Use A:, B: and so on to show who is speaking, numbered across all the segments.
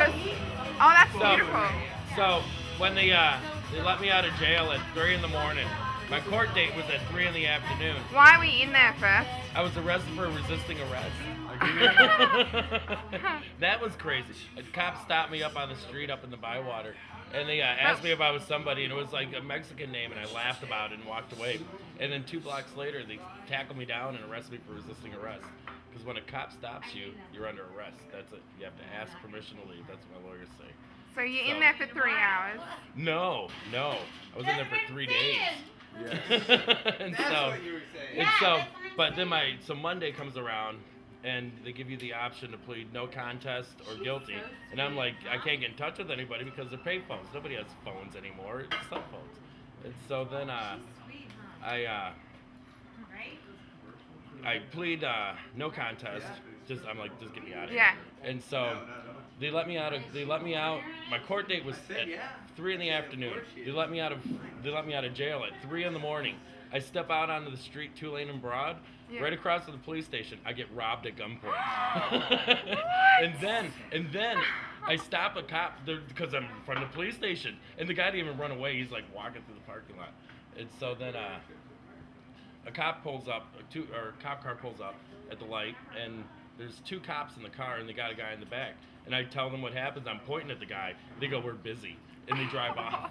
A: Oh, that's
B: So,
A: beautiful.
B: so when they let me out of jail at 3 in the morning, my court date was at 3 in the afternoon.
A: Why were you in there first?
B: I was arrested for resisting arrest. That was crazy. A cop stopped me up on the street up in the Bywater, and they asked me if I was somebody, and it was like a Mexican name, and I laughed about it and walked away. And then 2 blocks later, they tackled me down and arrested me for resisting arrest. Because when a cop stops you, you're under arrest. That's it. You have to ask permission to leave. That's what my lawyers say.
A: So you're in there for 3 hours.
B: No. I was in there for 3 days.
C: Yes.
B: and
C: That's
B: so,
C: what you were saying.
B: and so, but then Monday comes around, and they give you the option to plead no contest or guilty. And I'm like, I can't get in touch with anybody because they're pay phones. Nobody has phones anymore. It's cell phones. And so then I plead no contest. I'm like, just get me out of here.
A: Yeah.
B: And so they let me out. My court date was at 3 in the afternoon. They let me out of jail at 3 in the morning. I step out onto the street, 2-lane and Broad, right across from the police station. I get robbed at gunpoint. and then I stop a cop because I'm in front of the police station, and the guy didn't even run away. He's like walking through the parking lot. And so then a cop pulls up, a cop car pulls up at the light, and there's 2 cops in the car, and they got a guy in the back. And I tell them what happens. I'm pointing at the guy. They go, "We're busy," and they drive off.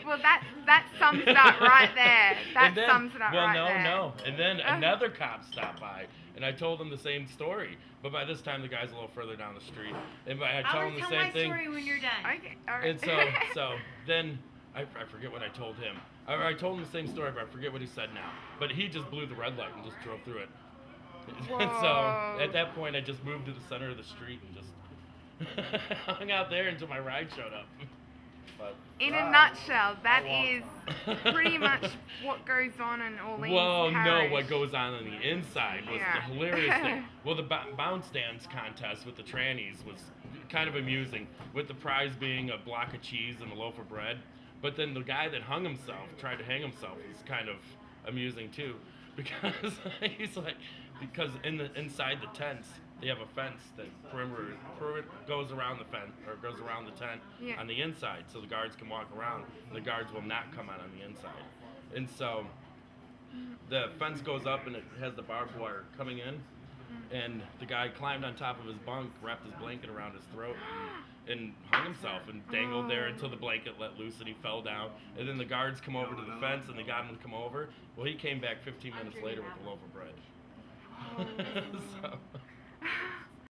A: Well, that sums it up right there. That sums it up right there.
B: No. And then another cop stopped by, and I told him the same story. But by this time, the guy's a little further down the street, and I tell him the same thing.
D: I'll tell my story when you're done.
A: Okay, all right.
B: And so then I forget what I told him. I told him the same story, but I forget what he said now. But he just blew the red light and just drove through it. And so at that point, I just moved to the center of the street and just hung out there until my ride showed up. But,
A: in a nutshell, that is pretty much what goes on in Orleans Parish.
B: No, what goes on the inside was the hilarious thing. Well, the bounce dance contest with the trannies was kind of amusing, with the prize being a block of cheese and a loaf of bread. But then the guy that tried to hang himself, was kind of amusing too, because because inside the tents, they have a fence that perimeter goes around the fence, or goes around the tent on the inside, so the guards can walk around. And the guards will not come out on the inside. And so the fence goes up, and it has the barbed wire coming in. And the guy climbed on top of his bunk, wrapped his blanket around his throat, and hung himself and dangled there until the blanket let loose and he fell down. And then the guards come over to the fence, and they got him to come over. Well, he came back 15 minutes later with a loaf of bread. So.